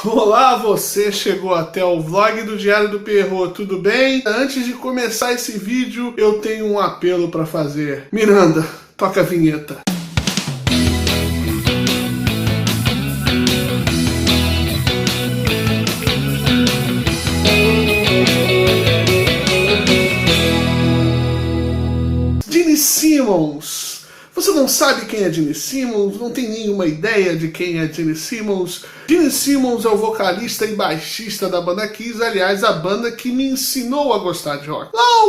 Olá, você chegou até o vlog do Diário do Perro, tudo bem? Antes de começar esse vídeo, eu tenho um apelo para fazer. Miranda, toca a vinheta. Gene Simmons. Você não sabe quem é Gene Simmons? Não tem nenhuma ideia de quem é Gene Simmons? Gene Simmons é o vocalista e baixista da banda Kiss, aliás, a banda que me ensinou a gostar de rock. Lá há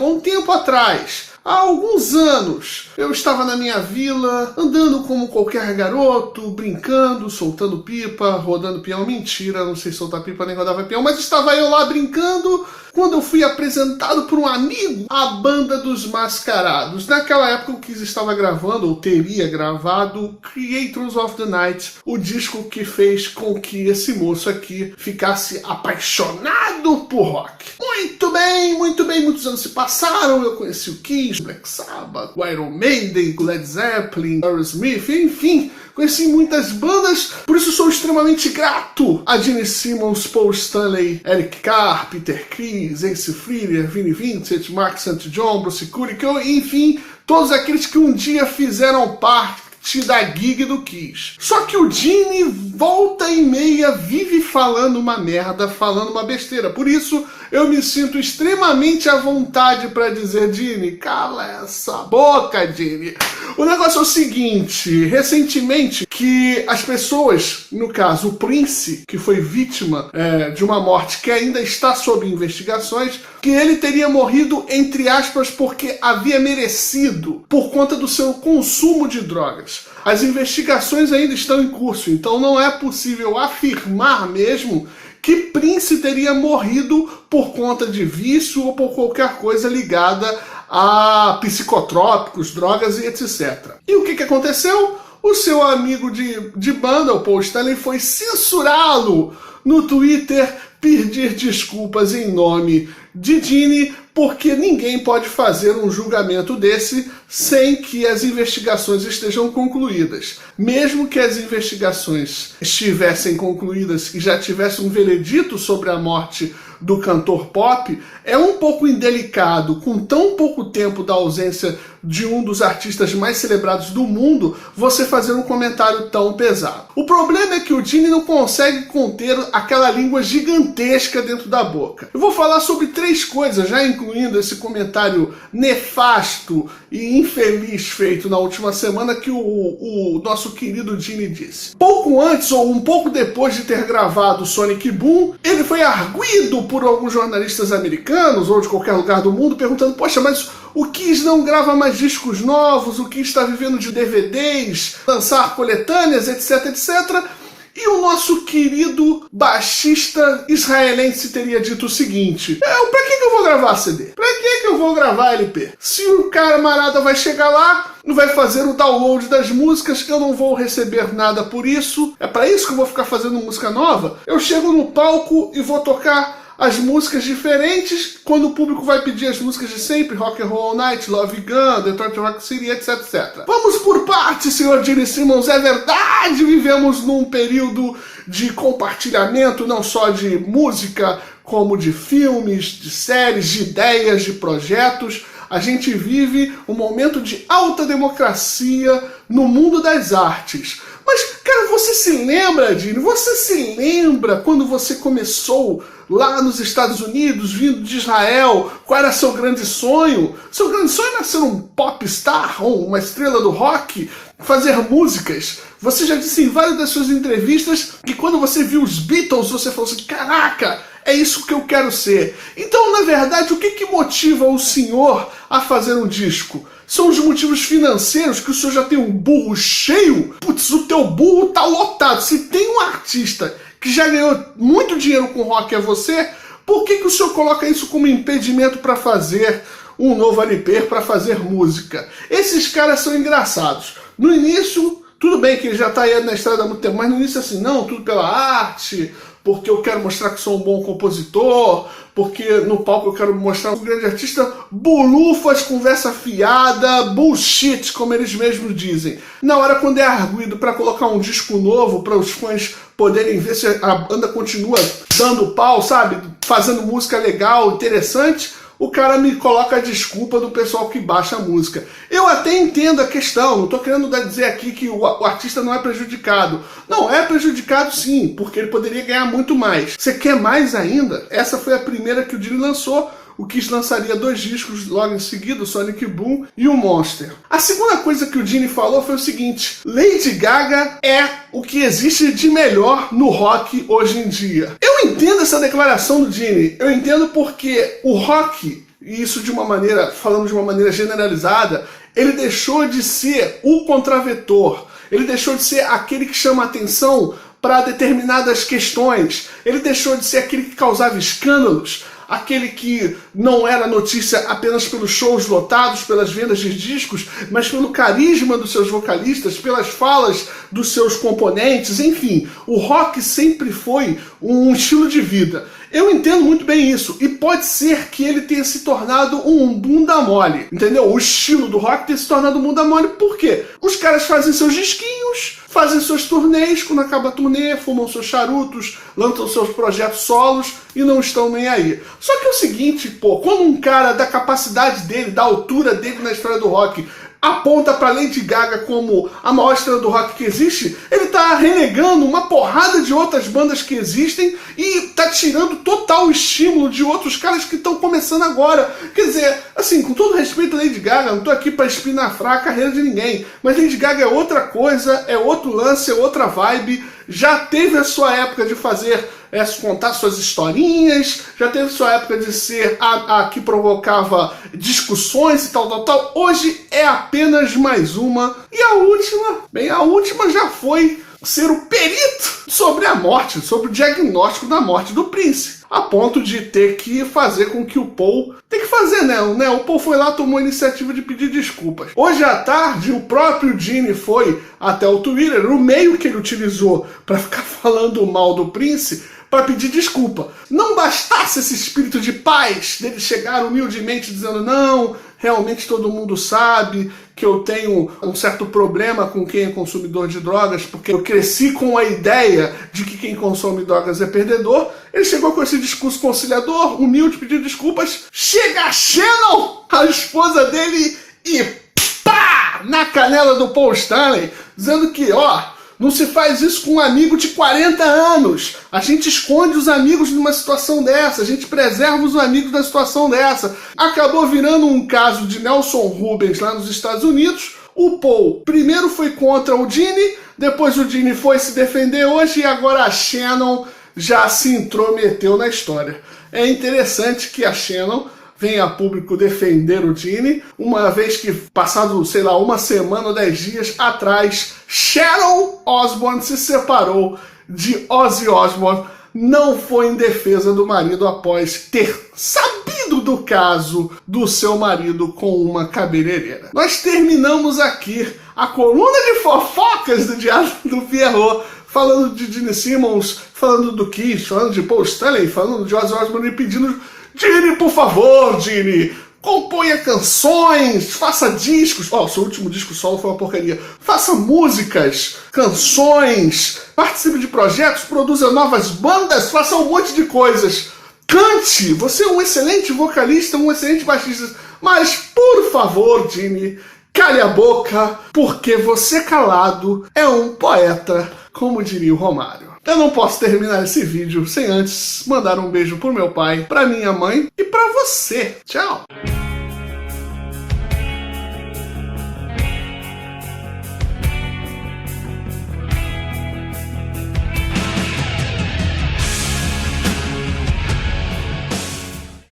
um tempo atrás. Há alguns anos, eu estava na minha vila, andando como qualquer garoto, brincando, soltando pipa, rodando peão. Mentira, não sei soltar pipa nem rodava peão, mas estava eu lá brincando, quando eu fui apresentado por um amigo à Banda dos Mascarados. Naquela época o Kiss estava gravando, ou teria gravado, Creators of the Night, o disco que fez com que esse moço aqui ficasse apaixonado por rock. Muito bem, muitos anos se passaram, eu conheci o Kiss, Black Sabbath, Iron Maiden, Led Zeppelin, Aerosmith, enfim, conheci muitas bandas, por isso sou extremamente grato a Gene Simmons, Paul Stanley, Eric Carr, Peter Criss, Ace Frehley, Vinnie Vincent, Mark St. John, Bruce Kulick, enfim, todos aqueles que um dia fizeram parte da gig do Kiss. Só que o Gene volta e meia vive falando uma merda, falando uma besteira. Por isso eu me sinto extremamente à vontade para dizer: Gene, cala essa boca, Gene. O negócio é o seguinte, recentemente que as pessoas, no caso o Prince, que foi vítima de uma morte que ainda está sob investigações, que ele teria morrido, entre aspas, porque havia merecido, por conta do seu consumo de drogas. As investigações ainda estão em curso, então não é possível afirmar mesmo que Prince teria morrido por conta de vício ou por qualquer coisa ligada a psicotrópicos, drogas e etc. E o que aconteceu? O seu amigo de banda, o Paul Stanley, foi censurá-lo no Twitter, pedir desculpas em nome de Gene, porque ninguém pode fazer um julgamento desse sem que as investigações estejam concluídas. Mesmo que as investigações estivessem concluídas e já tivesse um veredito sobre a morte do cantor pop, é um pouco indelicado, com tão pouco tempo da ausência de um dos artistas mais celebrados do mundo, você fazer um comentário tão pesado. O problema é que o Gene não consegue conter aquela língua gigantesca dentro da boca. Eu vou falar sobre 3 coisas, já incluindo esse comentário nefasto e infeliz feito na última semana que o nosso querido Gene disse. Pouco antes ou um pouco depois de ter gravado Sonic Boom, ele foi arguido por alguns jornalistas americanos ou de qualquer lugar do mundo perguntando: poxa, mas o Kiss não grava mais discos novos, o Kiss está vivendo de DVDs, lançar coletâneas, etc, etc. E o nosso querido baixista israelense teria dito o seguinte: pra que eu vou gravar CD? Pra que eu vou gravar LP? Se o camarada vai chegar lá, vai fazer o download das músicas, eu não vou receber nada por isso. É pra isso que eu vou ficar fazendo música nova? Eu chego no palco e vou tocar as músicas diferentes quando o público vai pedir as músicas de sempre, Rock and Roll All Night, Love Gun, Detroit Rock City, etc, etc. Vamos por partes, senhor Gene Simmons. É verdade, vivemos num período de compartilhamento, não só de música, como de filmes, de séries, de ideias, de projetos. A gente vive um momento de alta democracia no mundo das artes. Mas, cara, você se lembra, Gene? Você se lembra quando você começou lá nos Estados Unidos, vindo de Israel? Qual era seu grande sonho? Seu grande sonho era ser um popstar ou uma estrela do rock? Fazer músicas? Você já disse em várias das suas entrevistas que quando você viu os Beatles, você falou assim: caraca, é isso que eu quero ser. Então, na verdade, o que motiva o senhor a fazer um disco? São os motivos financeiros, que o senhor já tem um burro cheio? Putz, o teu burro tá lotado. Se tem um artista que já ganhou muito dinheiro com rock, é você, por que o senhor coloca isso como impedimento para fazer um novo LP, para fazer música? Esses caras são engraçados. No início, Tudo bem que ele já tá aí na estrada há muito tempo, mas no início assim, não, tudo pela arte, porque eu quero mostrar que sou um bom compositor, porque no palco eu quero mostrar um grande artista. Bulufas, conversa fiada, bullshit, como eles mesmos dizem. Na hora quando é arguido para colocar um disco novo, para os fãs poderem ver se a banda continua dando pau, sabe? Fazendo música legal, interessante, o cara me coloca a desculpa do pessoal que baixa a música. Eu até entendo a questão, não estou querendo dizer aqui que o artista não é prejudicado. Não, é prejudicado sim, porque ele poderia ganhar muito mais. Você quer mais ainda? Essa foi a primeira que o Gene lançou. O Kiss lançaria 2 discos logo em seguida, o Sonic Boom e o Monster. A segunda coisa que o Gene falou foi o seguinte: Lady Gaga é o que existe de melhor no rock hoje em dia. Eu entendo essa declaração do Gene, eu entendo porque o rock, e isso de uma maneira, falando de uma maneira generalizada, ele deixou de ser o contraventor, ele deixou de ser aquele que chama atenção para determinadas questões, ele deixou de ser aquele que causava escândalos, aquele que não era notícia apenas pelos shows lotados, pelas vendas de discos, mas pelo carisma dos seus vocalistas, pelas falas dos seus componentes, enfim. O rock sempre foi um estilo de vida. Eu entendo muito bem isso, e pode ser que ele tenha se tornado um bunda mole, entendeu? O estilo do rock tenha se tornado um bunda mole, por quê? Os caras fazem seus disquinhos, fazem suas turnês, quando acaba a turnê, fumam seus charutos, lançam seus projetos solos e não estão nem aí. Só que é o seguinte, pô, quando um cara da capacidade dele, da altura dele na história do rock, aponta para Lady Gaga como a maior estrela do rock que existe, ele tá renegando uma porrada de outras bandas que existem e tá tirando total estímulo de outros caras que estão começando agora. Quer dizer, assim, com todo respeito a Lady Gaga, não tô aqui para espinafrar a carreira de ninguém, mas Lady Gaga é outra coisa, é outro lance, é outra vibe, já teve a sua época de fazer contar suas historinhas, já teve sua época de ser a que provocava discussões e tal. Hoje é apenas mais uma. E a última já foi ser o perito sobre a morte, sobre o diagnóstico da morte do Prince, a ponto de ter que fazer com que o Paul... Tem que fazer, né? O Paul foi lá, tomou a iniciativa de pedir desculpas. Hoje à tarde, o próprio Gene foi até o Twitter, o meio que ele utilizou para ficar falando mal do Prince, para pedir desculpa. Não bastasse esse espírito de paz dele chegar humildemente dizendo: não, realmente todo mundo sabe que eu tenho um certo problema com quem é consumidor de drogas, porque eu cresci com a ideia de que quem consome drogas é perdedor. Ele chegou com esse discurso conciliador, humilde, pedindo desculpas. Chega a Shannon, a esposa dele, e pá! Na canela do Paul Stanley, dizendo que, não se faz isso com um amigo de 40 anos. A gente esconde os amigos numa situação dessa. A gente preserva os amigos da situação dessa. Acabou virando um caso de Nelson Rubens lá nos Estados Unidos. O Paul primeiro foi contra o Gene, depois o Gene foi se defender hoje e agora a Shannon já se intrometeu na história. É interessante que a Shannon venha a público defender o Gene, uma vez que, passado, sei lá, uma semana ou 10 dias atrás, Sharon Osbourne se separou de Ozzy Osbourne. Não foi em defesa do marido após ter sabido do caso do seu marido com uma cabeleireira. Nós terminamos aqui a coluna de fofocas do Diário do Pierrot, falando de Gene Simmons, falando do Kiss, falando de Paul Stanley, falando de Ozzy Osbourne e pedindo: Gene, por favor, Gene, componha canções, faça discos. Seu último disco solo foi uma porcaria. Faça músicas, canções, participe de projetos, produza novas bandas, faça um monte de coisas. Cante, você é um excelente vocalista, um excelente baixista, mas, por favor, Gene, cale a boca, porque você calado é um poeta, como diria o Romário. Eu não posso terminar esse vídeo sem antes mandar um beijo pro meu pai, pra minha mãe e pra você. Tchau!